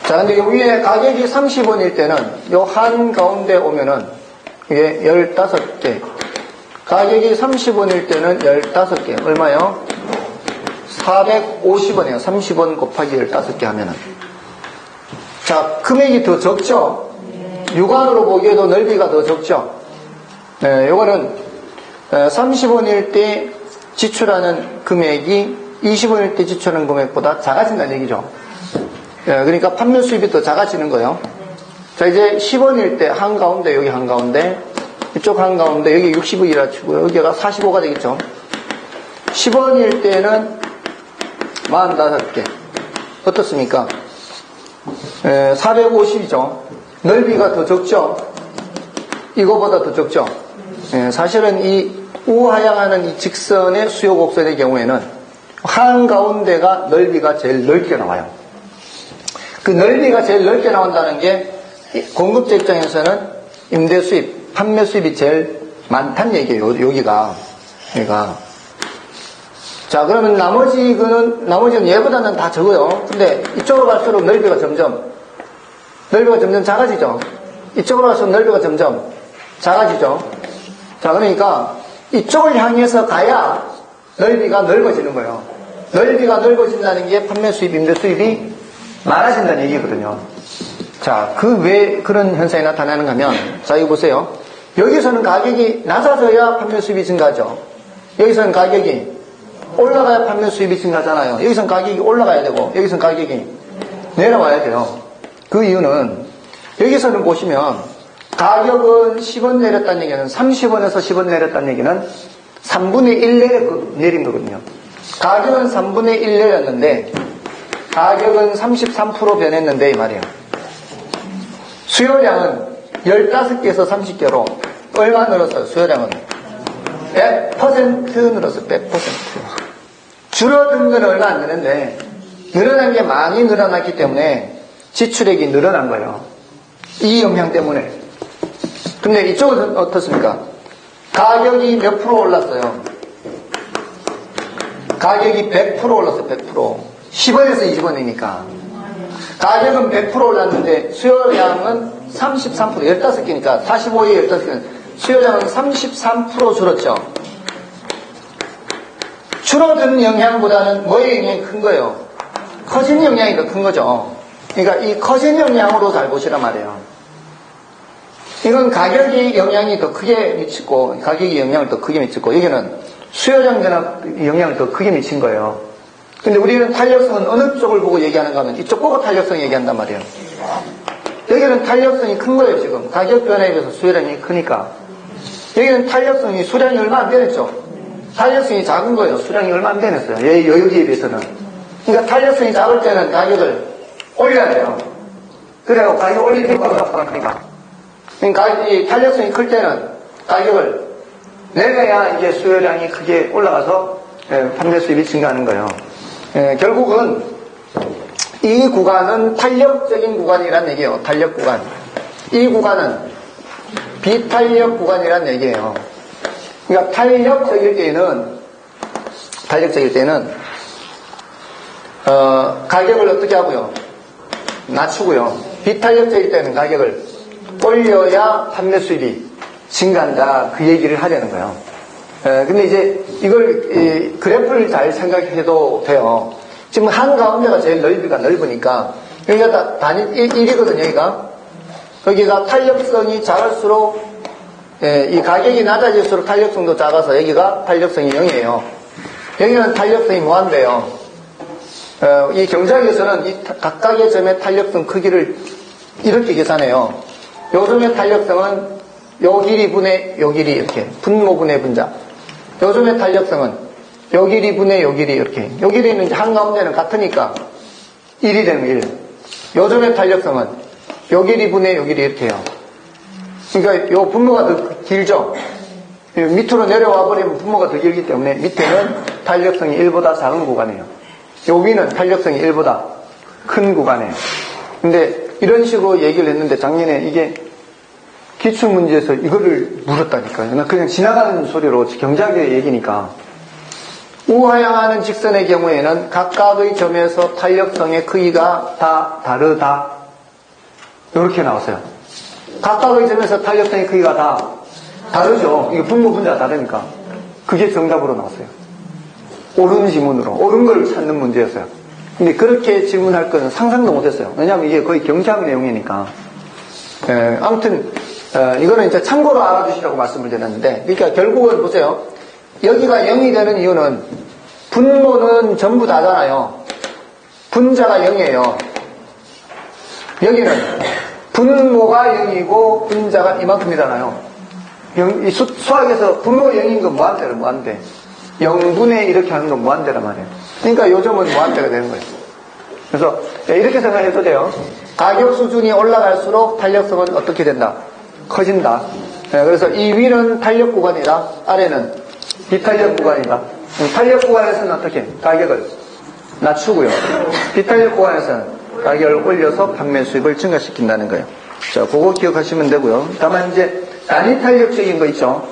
자, 근데 요 위에 가격이 30원일 때는 요 한가운데 오면은 이게 15개. 가격이 30원일 때는 15개. 얼마요? 450원이에요. 30원 곱하기 15개 하면은. 자, 금액이 더 적죠? 육안으로 보기에도 넓이가 더 적죠? 네, 요거는 30원일 때 지출하는 금액이 20원일 때 지출하는 금액보다 작아진다는 얘기죠. 그러니까 판매 수입이 더 작아지는 거예요. 자, 이제 10원일 때 한가운데, 여기 한가운데, 이쪽 한가운데, 여기 60이라 치고요. 여기가 45가 되겠죠. 10원일 때는 45개. 어떻습니까? 450이죠. 넓이가 더 적죠? 이거보다 더 적죠? 사실은 이 우하향하는 이 직선의 수요 곡선의 경우에는 한가운데가 넓이가 제일 넓게 나와요. 그 넓이가 제일 넓게 나온다는 게 공급자 입장에서는 임대 수입, 판매 수입이 제일 많다는 얘기예요. 여기가. 자, 그러면 나머지는 얘보다는 다 적어요. 근데 이쪽으로 갈수록 넓이가 점점 작아지죠. 이쪽으로 갈수록 넓이가 점점 작아지죠. 자, 그러니까 이쪽을 향해서 가야 넓이가 넓어지는 거예요. 넓이가 넓어진다는 게 판매 수입, 임대 수입이 많아진다는 얘기거든요. 자, 왜 그런 현상이 나타나는가 하면, 자, 이거 보세요. 여기서는 가격이 낮아져야 판매 수입이 증가하죠. 여기서는 가격이 올라가야 판매 수입이 증가하잖아요. 여기서는 가격이 올라가야 되고, 여기서는 가격이 내려와야 돼요. 그 이유는, 여기서는 보시면, 가격은 10원 내렸다는 얘기는, 30원에서 10원 내렸다는 얘기는 3분의 1 내린 거거든요. 가격은 3분의 1 내렸는데, 가격은 33% 변했는데, 이 말이에요. 수요량은 15개에서 30개로 얼마 늘었어요? 수요량은 100% 늘었어요. 100%. 줄어든 건 얼마 안 되는데 늘어난 게 많이 늘어났기 때문에 지출액이 늘어난 거예요. 이 영향 때문에. 근데 이쪽은 어떻습니까? 가격이 몇 프로 올랐어요? 가격이 100% 올랐어요. 100%. 10원에서 20원이니까. 가격은 100% 올랐는데 수요량은 33%, 15개니까 45에 15개, 수요량은 33% 줄었죠. 줄어든 영향보다는 뭐의 영향이 큰 거예요? 커진 영향이 더 큰 거죠. 그러니까 이 커진 영향으로 잘 보시란 말이에요. 이건 가격이 영향이 더 크게 미치고, 가격이 영향을 더 크게 미치고, 여기는 수요량 변화 영향을 더 크게 미친 거예요. 근데 우리는 탄력성은 어느 쪽을 보고 얘기하는가 하면 이쪽 보고 탄력성 얘기한단 말이에요. 여기는 탄력성이 큰 거예요, 지금. 가격 변화에 비해서 수요량이 크니까. 여기는 탄력성이 수량이 얼마 안 되냈죠. 탄력성이 작은 거예요. 수량이 얼마 안 되냈어요. 여기에 비해서는. 그러니까 탄력성이 작을 때는 가격을 올려야 돼요. 그래야 가격 올릴 효과가 나타나니까. 그러니까 이 탄력성이 클 때는 가격을 내려야 이제 수요량이 크게 올라가서 판매 수입이 증가하는 거예요. 결국은 이 구간은 탄력적인 구간이란 얘기예요. 탄력 구간. 이 구간은 비탄력 구간이란 얘기예요. 그러니까 탄력적일 때는 가격을 어떻게 하고요? 낮추고요. 비탄력적일 때는 가격을 올려야 판매 수입이 증가한다. 그 얘기를 하려는 거예요. 근데 이제 이걸 그래프를 잘 생각해도 돼요. 지금 한가운데가 제일 넓이가 넓으니까 여기가 단위 1이거든요. 여기가 탄력성이 작을수록 이 가격이 낮아질수록 탄력성도 작아서 여기가 탄력성이 0이에요. 여기는 탄력성이 무한대요. 이 경작에서는 이 각각의 점의 탄력성 크기를 이렇게 계산해요. 요 점의 탄력성은 요 길이 분의 요 길이 이렇게 분모분의 분자. 요 점의 탄력성은 요 길이 분의 요 길이 이렇게. 요 길이는 한가운데는 같으니까 1이 되면 1. 요 점의 탄력성은 요 길이 분의 요 길이 이렇게 해요. 그러니까 요 분모가 더 길죠. 밑으로 내려와 버리면 분모가 더 길기 때문에 밑에는 탄력성이 1보다 작은 구간이에요. 요 위는 탄력성이 1보다 큰 구간이에요. 근데 이런 식으로 얘기를 했는데 작년에 이게 기출문제에서 이거를 물었다니까요. 그냥 지나가는 소리로 경작의 얘기니까. 우하향하는 직선의 경우에는 각각의 점에서 탄력성의 크기가 다 다르다. 이렇게 나왔어요. 각각의 점에서 탄력성의 크기가 다 다르죠. 이게 분모 분자가 다르니까. 그게 정답으로 나왔어요. 옳은 지문으로. 옳은 걸 찾는 문제였어요. 근데 그렇게 질문할 건 상상도 못했어요. 왜냐하면 이게 거의 경제학 내용이니까. 아무튼 이거는 이제 참고로 알아두시라고 말씀을 드렸는데, 그러니까 결국은 보세요. 여기가 0이 되는 이유는 분모는 전부 다잖아요. 분자가 0이에요. 여기는 분모가 0이고 분자가 이만큼이잖아요. 이 수학에서 분모가 0인 건 무한대로 무한대. 0분의 이렇게 하는 건 무한대란 말이에요. 그러니까 요점은 무한대가 되는 거예요. 그래서 이렇게 생각해도 돼요. 가격 수준이 올라갈수록 탄력성은 어떻게 된다? 커진다. 그래서 이 위는 탄력 구간이다. 아래는 비탄력 구간이다. 탄력 구간에서는 어떻게? 가격을 낮추고요. 비탄력 구간에서는 가격을 올려서 판매 수입을 증가시킨다는 거예요. 자, 그거 기억하시면 되고요. 다만 이제 단위 탄력적인 거 있죠.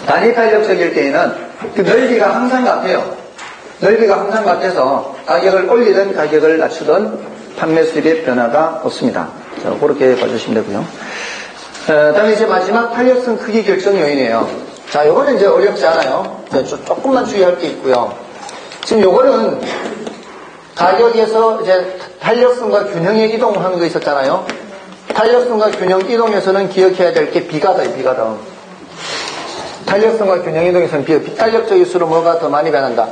단위 탄력적일 때에는 그 넓이가 항상 같아요. 넓이가 항상 같아서 가격을 올리든 가격을 낮추든 판매 수입의 변화가 없습니다. 자, 그렇게 봐주시면 되고요. 다음에 이제 마지막 탄력성 크기 결정 요인이에요. 자, 요거는 이제 어렵지 않아요. 조금만 주의할 게 있고요. 지금 요거는 가격에서 이제 탄력성과 균형의 이동을 하는 거 있었잖아요. 탄력성과 균형 이동에서는 기억해야 될 게 비가다예요, 비가다. 탄력성과 균형 이동에서는 비탄력적일수록 뭐가 더 많이 변한다?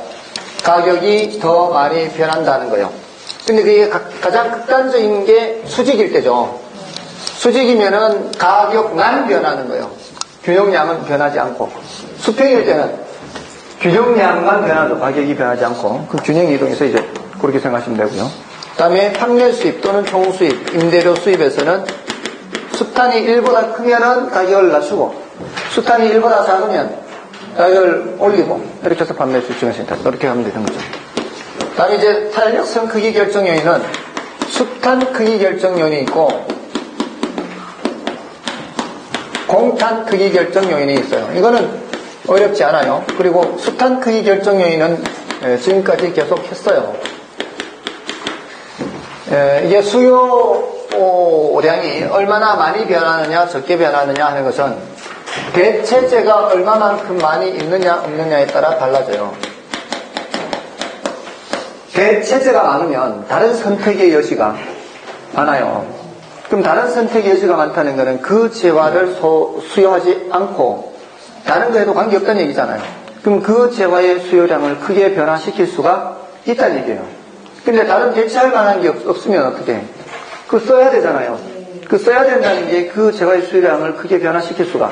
가격이 더 많이 변한다는 거예요. 근데 그게 가장 극단적인 게 수직일 때죠. 수직이면은 가격만 변하는 거예요. 균형량은 변하지 않고. 수평일 때는 균형량만 변하도 가격이 변하지 않고, 그 균형 이동에서 이제 그렇게 생각하시면 되고요. 그 다음에 판매 수입 또는 총 수입, 임대료 수입에서는 수탄이 1보다 크면은 가격을 낮추고, 수탄이 1보다 작으면 가격을 올리고, 이렇게 해서 판매 수입 증가시킨다. 이렇게 하면 되는 거죠. 그 다음에 이제 탄력성 크기 결정 요인은 수탄 크기 결정 요인이 있고, 공탄 크기 결정 요인이 있어요. 이거는 어렵지 않아요. 그리고 수탄 크기 결정 요인은 지금까지 계속 했어요. 이게 수요량이 얼마나 많이 변하느냐 적게 변하느냐 하는 것은 대체재가 얼마만큼 많이 있느냐 없느냐에 따라 달라져요. 대체재가 많으면 다른 선택의 여지가 많아요. 그럼 다른 선택의 여지가 많다는 것은 그 재화를 수요하지 않고 다른 거에도 관계없다는 얘기잖아요. 그럼 그 재화의 수요량을 크게 변화시킬 수가 있다는 얘기예요. 근데 다른 대체할 만한 게 없으면 어떻게 해? 그거 써야 되잖아요. 그 써야 된다는 게 그 재화의 수요량을 크게 변화시킬 수가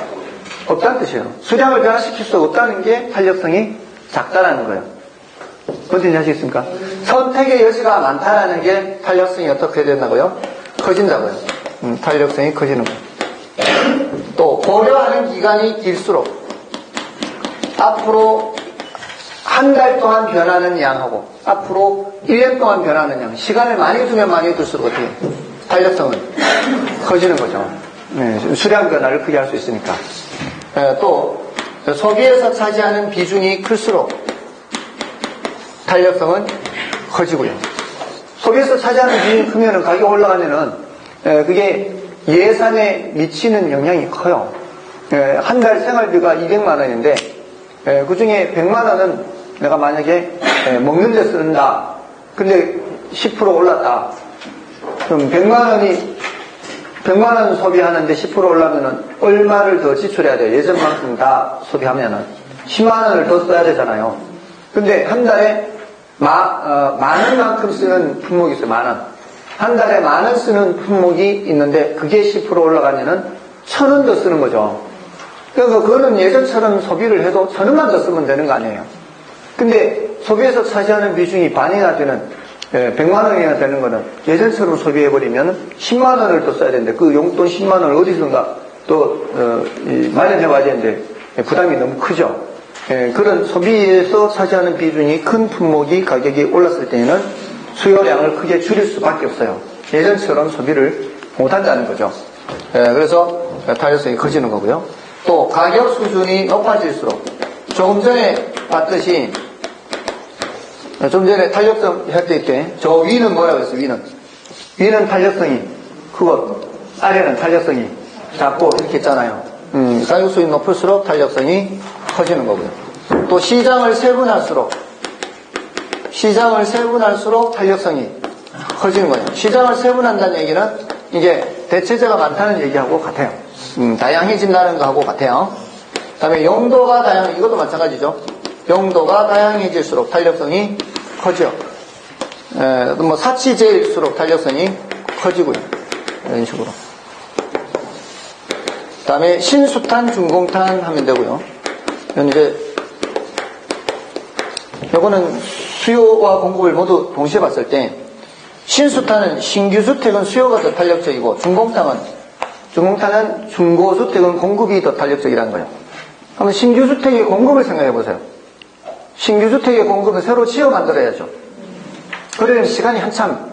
없다는 뜻이에요. 수량을 변화시킬 수 없다는 게 탄력성이 작다라는 거예요. 뭔지 아시겠습니까? 선택의 여지가 많다라는 게 탄력성이 어떻게 된다고요? 커진다고요. 탄력성이 커지는 거예요. 또 고려하는 기간이 길수록 앞으로 한 달 동안 변하는 양하고 앞으로 1년 동안 변하는 양, 시간을 많이 두면 많이 둘수록 어떻게 탄력성은 커지는 거죠. 수량 변화를 크게 할 수 있으니까. 또 소비에서 차지하는 비중이 클수록 탄력성은 커지고요. 소비에서 차지하는 비중이 크면 가격 올라가면은 그게 예산에 미치는 영향이 커요. 한 달 생활비가 200만 원인데 그 중에 100만 원은 내가 만약에 먹는 데 쓴다. 근데 10% 올랐다. 그럼 100만 원 소비하는데 10% 올라면은 얼마를 더 지출해야 돼요? 예전만큼 다 소비하면은 10만 원을 더 써야 되잖아요. 근데 한 달에 만 원만큼 쓰는 품목이 있어요. 만 원. 한 달에 10,000원 쓰는 품목이 있는데 그게 10% 올라가면은 1,000원 더 쓰는 거죠. 그러니까 그거는 예전처럼 소비를 해도 1,000원만 더 쓰면 되는 거 아니에요. 근데 소비에서 차지하는 비중이 반이나 되는 100만 원이나 되는 거는 예전처럼 소비해버리면 10만 원을 더 써야 되는데 그 용돈 10만 원을 어디선가 또 마련해와야 되는데 부담이 너무 크죠. 그런 소비에서 차지하는 비중이 큰 품목이 가격이 올랐을 때에는 수요량을 크게 줄일 수밖에 없어요. 예전처럼 소비를 못한다는 거죠. 그래서 탄력성이 커지는 거고요. 또 가격 수준이 높아질수록 조금 전에 봤듯이 좀 전에 탄력성 할 때 이렇게 저 위는 뭐라고 했어요? 위는 탄력성이 크고 아래는 탄력성이 작고 이렇게 했잖아요. 가격 수준이 높을수록 탄력성이 커지는 거고요. 또 시장을 세분할수록 시장을 세분할수록 탄력성이 커지는 거예요. 시장을 세분한다는 얘기는 이게 대체재가 많다는 얘기하고 같아요. 다양해진다는 거하고 같아요. 그 다음에 용도가 이것도 마찬가지죠. 용도가 다양해질수록 탄력성이 커져요. 뭐 사치제일수록 탄력성이 커지고요. 이런 식으로. 그 다음에 신수탄, 중공탄 하면 되고요. 이건 이제 요거는 수요와 공급을 모두 동시에 봤을 때 신수탄은 신규주택은 수요가 더 탄력적이고 중공탄은 중고주택은 공급이 더 탄력적이라는 거예요. 그러면 신규주택의 공급을 생각해 보세요. 신규주택의 공급은 새로 지어 만들어야죠. 그러려면 시간이 한참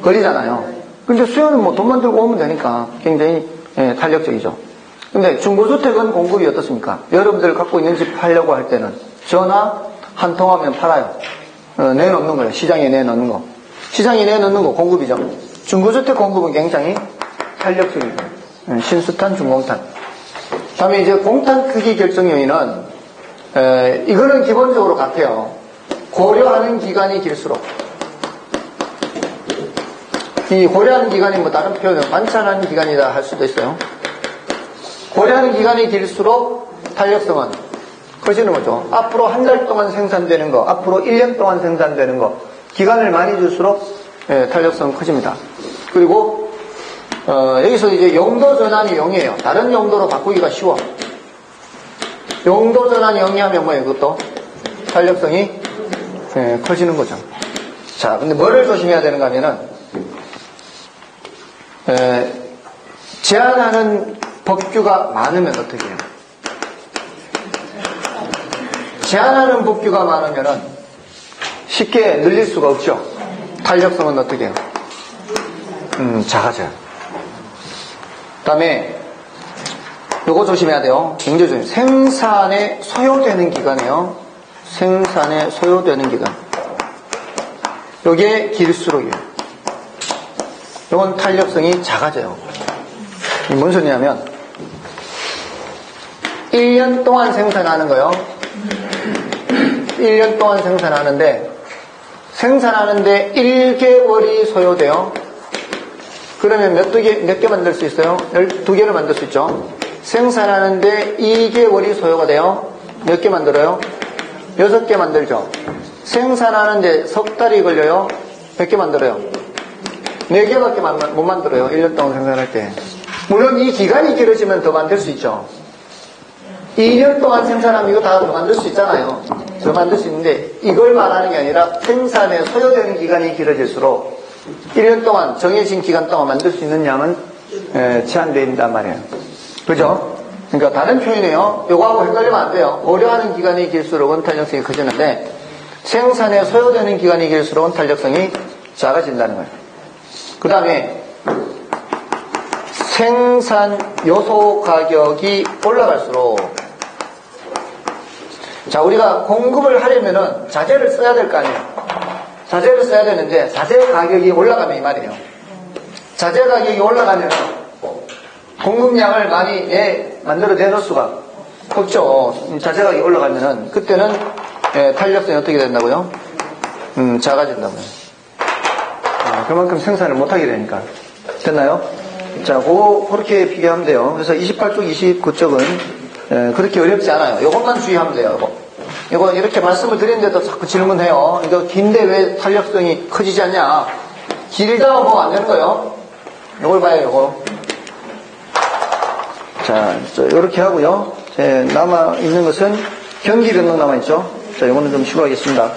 걸리잖아요. 근데 수요는 뭐 돈만 들고 오면 되니까 굉장히 탄력적이죠. 근데 중고주택은 공급이 어떻습니까? 여러분들 갖고 있는 집 팔려고 할 때는 전화 한 통하면 팔아요. 내놓는 거예요. 시장에 내놓는 거. 시장에 내놓는 거 공급이죠. 중고주택 공급은 굉장히 탄력적이죠. 신수탄, 중공탄. 다음에 이제 공탄 크기 결정 요인은 이거는 기본적으로 같아요. 고려하는 기간이 길수록 이 고려하는 기간이 뭐 다른 표현은 관찰하는 기간이다 할 수도 있어요. 고려하는 기간이 길수록 탄력성은 커지는 거죠. 앞으로 한 달 동안 생산되는 거, 앞으로 1년 동안 생산되는 거, 기간을 많이 줄수록 탄력성은 커집니다. 그리고 여기서 이제 용도 전환이 0이에요. 다른 용도로 바꾸기가 쉬워. 용도 전환이 0이하면 뭐예요? 이것도 탄력성이 커지는 거죠. 자, 근데 뭐를 조심해야 되는가 하면은 제한하는 법규가 많으면 어떻게 해요? 제한하는 법규가 많으면은 쉽게 늘릴 수가 없죠. 탄력성은 어떻게 해요? 작아져요. 그 다음에 요거 조심해야 돼요. 굉장히 조심. 생산에 소요되는 기간이에요. 생산에 소요되는 기간. 요게 길수록이에요. 요건 탄력성이 작아져요. 이게 뭔 소리냐면 1년 동안 생산하는 거요. 1년 동안 생산하는데 1개월이 소요돼요. 그러면 몇 개 만들 수 있어요? 12개를 만들 수 있죠. 생산하는데 2개월이 소요가 돼요. 몇 개 만들어요? 6개 만들죠. 생산하는데 석 달이 걸려요. 몇 개 만들어요? 4개밖에 못 만들어요. 1년 동안 생산할 때. 물론 이 기간이 길어지면 더 만들 수 있죠. 2년 동안 생산하면 이거 다 더 만들 수 있잖아요. 더 만들 수 있는데 이걸 말하는 게 아니라 생산에 소요되는 기간이 길어질수록 1년 동안 정해진 기간 동안 만들 수 있는 양은 제한되어 있단 말이에요. 그죠? 그러니까 다른 표현이에요. 요거하고 헷갈리면 안 돼요. 고려하는 기간이 길수록은 탄력성이 커지는데 생산에 소요되는 기간이 길수록은 탄력성이 작아진다는 거예요. 그 다음에 생산 요소 가격이 올라갈수록 자, 우리가 공급을 하려면은 자재를 써야 될 거 아니에요. 자재를 써야 되는데 자재 가격이 올라가면 이 말이에요. 자재 가격이 올라가면 공급량을 많이 만들어 내놓을 수가 없죠. 자재 가격이 올라가면은 그때는 탄력성이 어떻게 된다고요? 작아진다고요. 그만큼 생산을 못하게 되니까. 됐나요? 자, 그렇게 비교하면 돼요. 그래서 28쪽, 29쪽은 그렇게 어렵지 않아요. 이것만 주의하면 돼요. 이거 이렇게 말씀을 드리는데도 자꾸 질문해요. 이거 긴데 왜 탄력성이 커지지 않냐? 길다고 보면 안 되는 거예요. 이걸 봐요, 이거. 자, 이렇게 하고요. 남아있는 것은 경기 변동 남아있죠. 자, 이거는 좀 쉬고 하겠습니다.